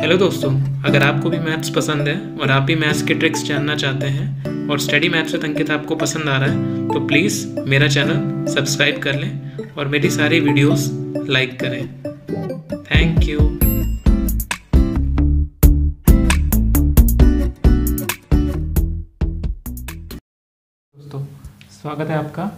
Hello दोस्तों, अगर आपको भी मैथ्स पसंद है और आप भी मैथ्स के ट्रिक्स जानना चाहते हैं और स्टडी मैथ्स विद अंकित आपको पसंद आ रहा है तो प्लीज़ मेरा चैनल सब्सक्राइब कर लें और मेरी सारी वीडियोस लाइक करें। Thank you. दोस्तों, स्वागत है आपका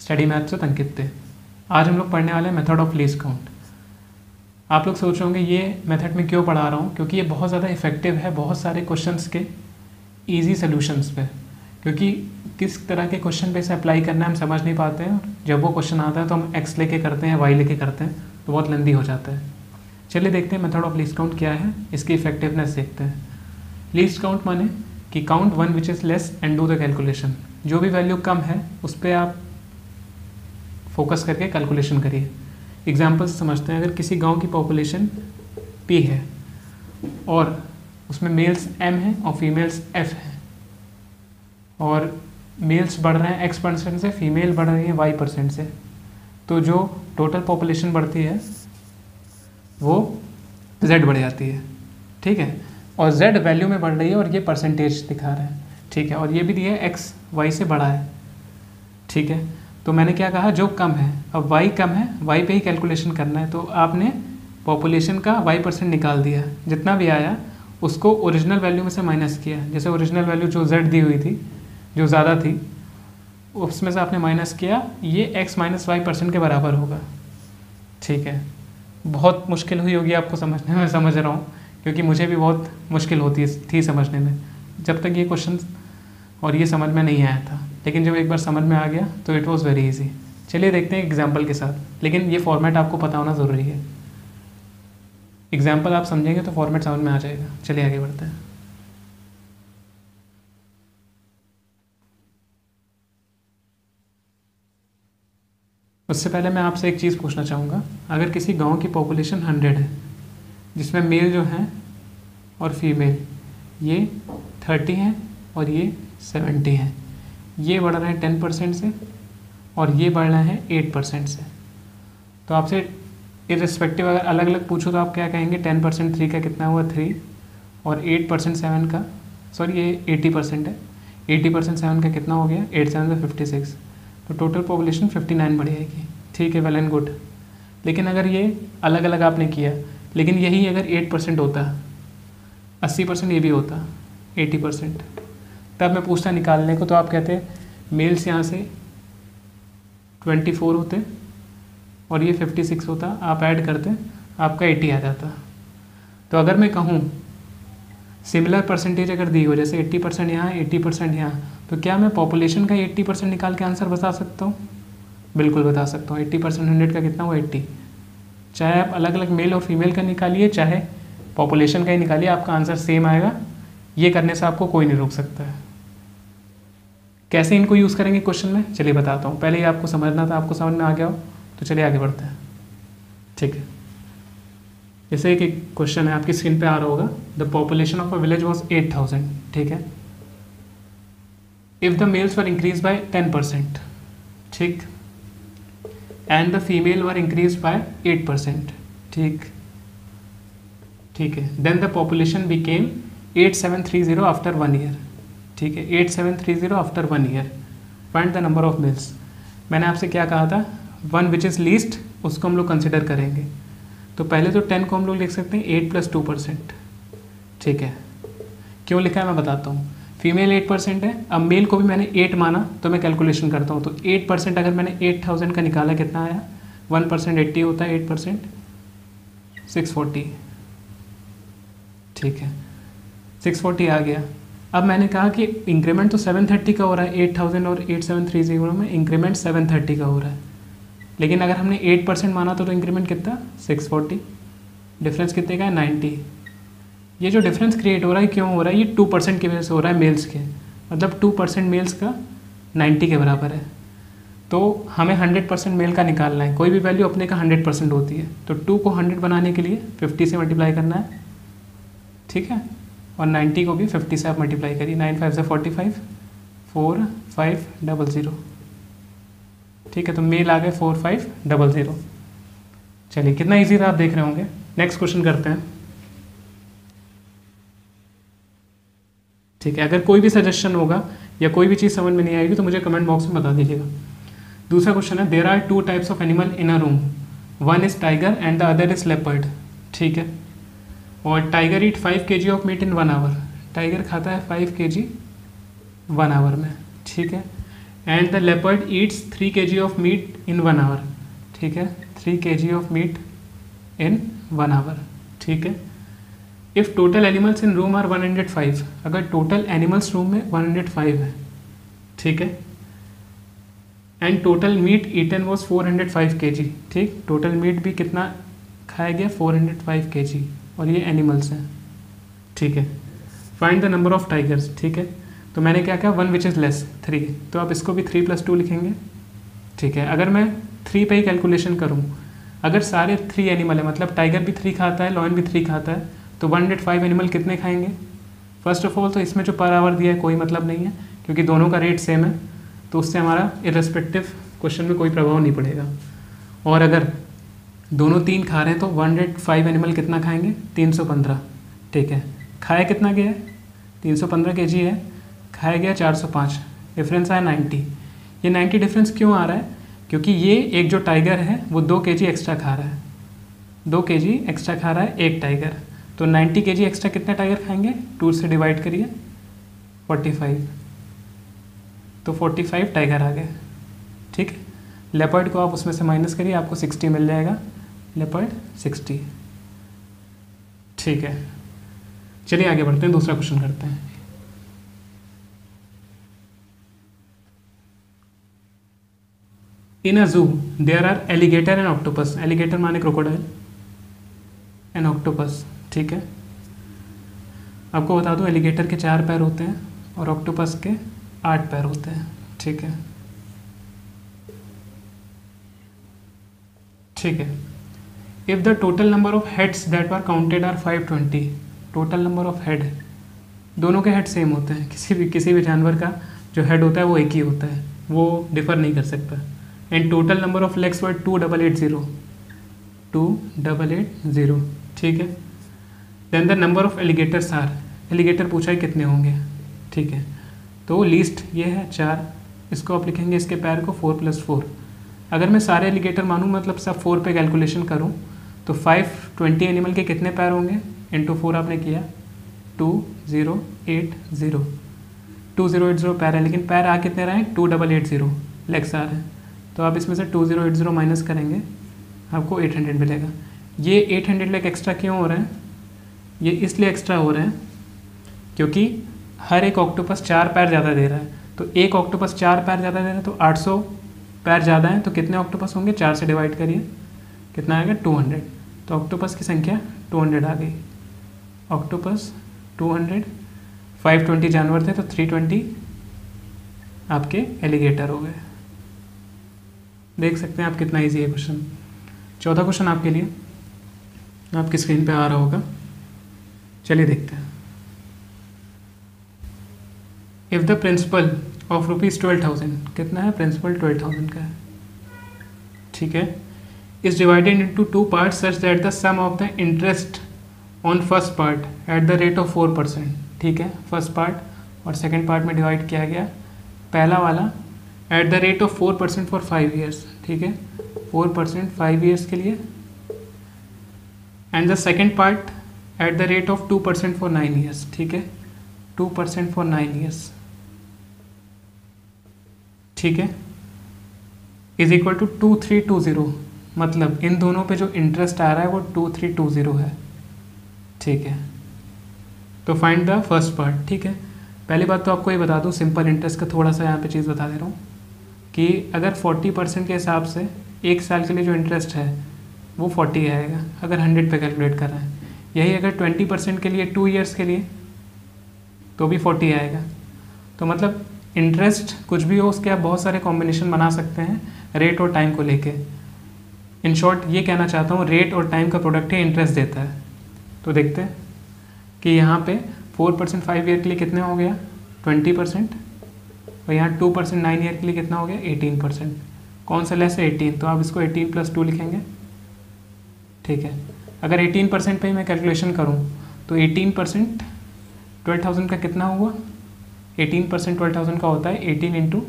स्टडी मैथ्स विद अंकित पे। आज हम लोग पढ़ने वाले हैं मेथड ऑफ लीस्ट काउंट। आप लोग सोच रहे होंगे ये मेथड में क्यों पढ़ा रहा हूँ, क्योंकि ये बहुत ज़्यादा इफेक्टिव है बहुत सारे क्वेश्चंस के इजी सॉल्यूशंस पे। क्योंकि किस तरह के क्वेश्चन पे इसे अप्लाई करना है हम समझ नहीं पाते हैं, और जब वो क्वेश्चन आता है तो हम एक्स लेके करते हैं, वाई लेके करते हैं, तो बहुत लेंदी हो जाता है। चलिए देखते हैं मेथड ऑफ लीस्ट काउंट क्या है, इसकी इफेक्टिवनेस देखते हैं। लीस्ट काउंट माने कि count one which is less and do the calculation. जो भी वैल्यू कम है उस पर आप फोकस करके कैलकुलेशन करिए। एग्जाम्पल से समझते हैं। अगर किसी गांव की पॉपुलेशन P है और उसमें मेल्स M हैं और फीमेल्स F हैं, और मेल्स बढ़ रहे हैं X% से, फीमेल बढ़ रही है Y% से, तो जो टोटल पॉपुलेशन बढ़ती है वो Z बढ़ जाती है। ठीक है, और Z वैल्यू में बढ़ रही है और ये परसेंटेज दिखा रहा है। ठीक है, और ये भी दिया है X Y से बड़ा है। ठीक है, तो मैंने क्या कहा, जो कम है। अब y कम है, y पे ही कैलकुलेशन करना है, तो आपने पॉपुलेशन का y% निकाल दिया, जितना भी आया उसको ओरिजिनल वैल्यू में से माइनस किया। जैसे ओरिजिनल वैल्यू जो z दी हुई थी, जो ज़्यादा थी, उसमें से आपने माइनस किया, ये x माइनस y% के बराबर होगा। ठीक है, बहुत मुश्किल हुई होगी आपको समझने में, समझ रहा हूँ, क्योंकि मुझे भी बहुत मुश्किल होती थी समझने में जब तक ये क्वेश्चन और ये समझ में नहीं आया था। लेकिन जब एक बार समझ में आ गया तो इट वॉज़ वेरी इजी। चलिए देखते हैं एग्जाम्पल के साथ, लेकिन ये फॉर्मेट आपको पता होना ज़रूरी है। एग्जाम्पल आप समझेंगे तो फॉर्मेट समझ में आ जाएगा। चलिए आगे बढ़ते हैं। उससे पहले मैं आपसे एक चीज़ पूछना चाहूँगा। अगर किसी गांव की पॉपुलेशन 100 है, जिसमें मेल जो हैं और फीमेल ये 30 हैं और ये 70 हैं, ये बढ़ रहे हैं 10% से और ये बढ़ रहे हैं 8% से, तो आपसे इर्रिस्पेक्टिव अगर अलग अलग पूछो तो आप क्या कहेंगे? 10% 3 का कितना हुआ? 3, और 8% 7 का, सॉरी ये 80% है, 80% 7 का कितना हो गया? 8 7 का 56, तो टोटल पॉपुलेशन 59 बढ़ जाएगी। ठीक है, वेल एंड गुड। लेकिन अगर ये अलग अलग आपने किया, लेकिन यही अगर 8% होता, 80% ये भी होता, 80%, तब मैं पूछता निकालने को, तो आप कहते मेल्स यहाँ से 24 होते और ये 56 होता, आप ऐड करते आपका 80 आ जाता। तो अगर मैं कहूँ सिमिलर परसेंटेज अगर दी हो, जैसे 80% यहाँ 80% यहाँ, तो क्या मैं पॉपुलेशन का 80% निकाल के आंसर बता सकता हूँ? बिल्कुल बता सकता हूँ। 80% 100 का कितना हुआ? 80। चाहे आप अलग अलग मेल और फीमेल का निकालिए, चाहे पॉपुलेशन का ही निकालिए, आपका आंसर सेम आएगा। ये करने से आपको कोई नहीं रोक सकता है। कैसे इनको यूज़ करेंगे क्वेश्चन में, चलिए बताता हूँ। पहले ही आपको समझना था, आपको समझ में आ गया हो तो चलिए आगे बढ़ते हैं। ठीक है, जैसे एक क्वेश्चन है, आपकी स्क्रीन पे आ रहा होगा। The population of a village was 8000। ठीक है, if the males were increase by 10%, ठीक, and the female were increase by 8%, ठीक, ठीक है, then the population became 8730 after 1 year. ठीक है, 8730 after 1 year, find the number of males. मैंने आपसे क्या कहा था? 1 विच इज़ लीस्ट, उसको हम लोग कंसिडर करेंगे। तो पहले तो 10 को हम लोग लिख सकते हैं 8 + 2%। ठीक है, क्यों लिखा है मैं बताता हूँ। फीमेल 8% है, अब मेल को भी मैंने 8 माना, तो मैं कैलकुलेशन करता हूँ। तो 8% अगर मैंने 8000 का निकाला, कितना आया? 1% 80 होता है, 8% 640। ठीक है, 640 आ गया। अब मैंने कहा कि इंक्रीमेंट तो 730 का हो रहा है, 8000 और 8730 में इंक्रीमेंट 730 का हो रहा है, लेकिन अगर हमने 8% माना तो इंक्रीमेंट कितना? 640। डिफरेंस कितने का है? 90। ये जो डिफरेंस क्रिएट हो रहा है क्यों हो रहा है? ये 2% की वजह से हो रहा है, मेल्स के, मतलब 2% मेल्स का 90 के बराबर है। तो हमें 100% मेल का निकालना है। कोई भी वैल्यू अपने का 100% होती है, तो 2 को 100 बनाने के लिए 50 से मल्टीप्लाई करना है। ठीक है, और 90 को भी 50 से आप मल्टीप्लाई करिए। 9 5 से 45, 4500। ठीक है, तो मेल आ गए 4500। चलिए, कितना इजी था आप देख रहे होंगे। नेक्स्ट क्वेश्चन करते हैं। ठीक है, अगर कोई भी सजेशन होगा या कोई भी चीज़ समझ में नहीं आएगी तो मुझे कमेंट बॉक्स में बता दीजिएगा। दूसरा क्वेश्चन है, there are 2 types of animal in a room, one is tiger and the other is leopard. ठीक है, और tiger eat 5 kg of meat in 1 hour, tiger खाता है 5 kg 1 आवर में। ठीक है, and the leopard eats 3 kg of meat in 1 hour. ठीक है, 3 kg of meat in 1 hour. ठीक है, if total animals in room are 105, अगर टोटल एनिमल्स रूम में 105 है, ठीक है, and total meat eaten was 405 kg। ठीक, टोटल मीट भी कितना खाया गया, 405 kg, और ये एनिमल्स हैं। ठीक है, find the number of tigers. ठीक है, तो मैंने क्या कहा, 1 विच इज़ लेस 3, तो आप इसको भी 3 + 2 लिखेंगे। ठीक है, अगर मैं 3 पे ही कैलकुलेशन करूँ, अगर सारे 3 एनिमल है, मतलब टाइगर भी 3 खाता है, लॉयन भी 3 खाता है, तो 105 एनिमल कितने खाएंगे। फर्स्ट ऑफ ऑल तो इसमें जो पर आवर दिया है कोई मतलब नहीं है, क्योंकि दोनों का रेट सेम है, तो उससे हमारा इररेस्पेक्टिव क्वेश्चन में कोई प्रभाव नहीं पड़ेगा। और अगर दोनों 3 खा रहे हैं तो 105 एनिमल कितना खाएंगे, 315। ठीक है, खाया कितना गया है, 315 kg है, खाया गया 405, डिफरेंस आया 90। ये 90 डिफरेंस क्यों आ रहा है, क्योंकि ये एक जो टाइगर है वो 2 kg एक्स्ट्रा खा रहा है, 2 kg एक्स्ट्रा खा रहा है एक टाइगर, तो 90 kg एक्स्ट्रा कितने टाइगर खाएंगे, 2 से डिवाइड करिए, 45, तो 45 टाइगर आ गए। ठीक है, लेपर्ड को आप उसमें से माइनस करिए, आपको 60 मिल जाएगा, लेपर्ड 60। ठीक है, चलिए आगे बढ़ते हैं, दूसरा क्वेश्चन करते हैं। In a zoo there are alligator and octopus, alligator माने क्रोकोडाइल, एंड ऑक्टोपस। ठीक है, आपको बता दूं एलिगेटर के 4 पैर होते हैं और ऑक्टोपस के 8 पैर होते हैं। ठीक है, ठीक है, if the total number of heads that are counted are 520, total number of head, दोनों के हेड सेम होते हैं, किसी भी जानवर का जो हेड होता है वो एक ही होता है, वो डिफर नहीं कर सकता। And total number of legs were 2880, 2880। ठीक है, then the number of alligators are, alligator पूछा है कितने होंगे। ठीक है, तो लीस्ट ये है 4, इसको आप लिखेंगे इसके पैर को 4 + 4। अगर मैं सारे एलिगेटर मानूँ, मतलब सब 4 पे कैलकुलेशन करूँ, तो 520 एनिमल के कितने पैर होंगे, इंटू 4 आपने किया, 2080, 2080 पैर है, लेकिन पैर आ कितने रहे हैं, 2880 लेग्स आ रहे हैं, तो आप इसमें से 2080 माइनस करेंगे, आपको 800 मिलेगा। ये 800 लेग एक्स्ट्रा क्यों हो रहे हैं, ये इसलिए एक्स्ट्रा हो रहे हैं क्योंकि हर एक ऑक्टोपस 4 पैर ज़्यादा दे रहा है, तो एक ऑक्टोपस 4 पैर ज़्यादा दे रहा है, तो 800 पैर ज़्यादा हैं, तो कितने ऑक्टोपस होंगे, 4 से डिवाइड करिए, कितना आएगा, 200, तो ऑक्टोपस की संख्या 200 आ गई। ऑक्टोपस 200, 520 जानवर थे तो 320 आपके एलिगेटर हो गए। देख सकते हैं आप कितना इजी है क्वेश्चन। चौथा क्वेश्चन आपके लिए आपकी स्क्रीन पे आ रहा होगा, चलिए देखते हैं। इफ़ द प्रिंसिपल ऑफ ₹12,000, कितना है, प्रिंसिपल 12,000 का है। ठीक है, is divided into 2 parts such that the sum of the interest on first part at the rate of 4%। ठीक है, फर्स्ट पार्ट और सेकेंड पार्ट में डिवाइड किया गया, पहला वाला at the rate of 4% for 5 years. ठीक है, 4% 5 ईयर्स के लिए, and the second part at the rate of 2% for 9 years. ठीक है, 2% फॉर 9 ईयर्स। ठीक है, इज इक्वल टू 2320, मतलब इन दोनों पे जो इंटरेस्ट आ रहा है वो 2320 है। ठीक है, तो फाइंड द फर्स्ट पार्ट। ठीक है, पहली बात तो आपको ये बता दूं, सिंपल इंटरेस्ट का थोड़ा सा यहाँ पे चीज़ बता दे रहा हूँ कि अगर 40% के हिसाब से 1 साल के लिए जो इंटरेस्ट है वो 40 आएगा, अगर 100 पे कैलकुलेट कर रहे हैं। यही अगर 20% के लिए 2 ईयर्स के लिए तो भी 40 आएगा। तो मतलब इंटरेस्ट कुछ भी हो, उसके आप बहुत सारे कॉम्बिनेशन बना सकते हैं रेट और टाइम को लेके। इन शॉर्ट ये कहना चाहता हूँ, रेट और टाइम का प्रोडक्ट ही इंटरेस्ट देता है। तो देखते हैं कि यहाँ पे 4% 5 ईयर के लिए कितने हो गया, 20%, और यहाँ 2% 9 ईयर के लिए कितना हो गया, 18%। कौन सा लेस है, 18, तो आप इसको 18 + 2 लिखेंगे। ठीक है, अगर 18% पे ही मैं कैलकुलेशन करूँ तो 18% 12,000 का कितना हुआ, 18% 12,000 का होता है 18 इंटू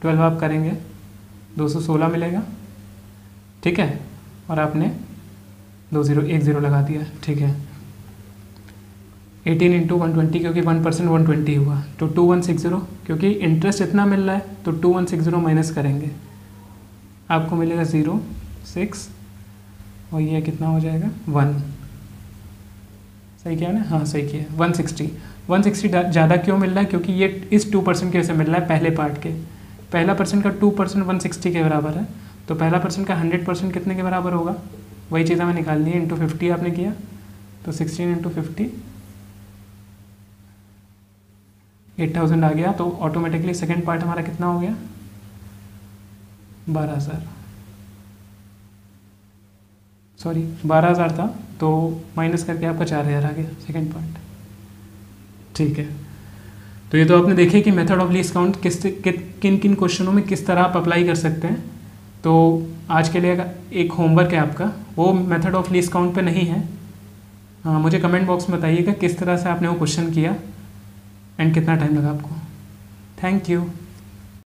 12 आप करेंगे 216 मिलेगा, ठीक है। और आपने 2010 लगा दिया, ठीक है। 18 इंटू 120 क्योंकि 1% 120 हुआ तो 2160, क्योंकि इंटरेस्ट इतना मिल रहा है तो 2160 माइनस करेंगे, आपको मिलेगा 06 और ये कितना हो जाएगा 1। सही किया ना? हाँ सही किया। 160 ज़्यादा क्यों मिल रहा है? क्योंकि ये इस 2% की वजह से मिल रहा है पहले पार्ट के। पहला परसेंट का 2% 160 के बराबर है, तो पहला परसेंट का 100% कितने के बराबर होगा? वही चीज़ हमें निकालनी है। इंटू 50 आपने किया तो 16 इंटू 50 8000 आ गया, तो ऑटोमेटिकली सेकेंड पार्ट हमारा कितना हो गया 12,000, सॉरी 12,000 था तो माइनस करके आपका 4,000 आ गया सेकेंड पार्ट, ठीक है। तो ये तो आपने देखे कि मेथड ऑफ लीस्ट काउंट किन किन क्वेश्चनों में किस तरह आप अप्लाई कर सकते हैं। तो आज के लिए एक होमवर्क है आपका, वो मेथड ऑफ लीस्ट काउंट पे नहीं है। मुझे कमेंट बॉक्स में बताइएगा किस तरह से आपने वो क्वेश्चन किया एंड कितना टाइम लगा आपको। Thank you.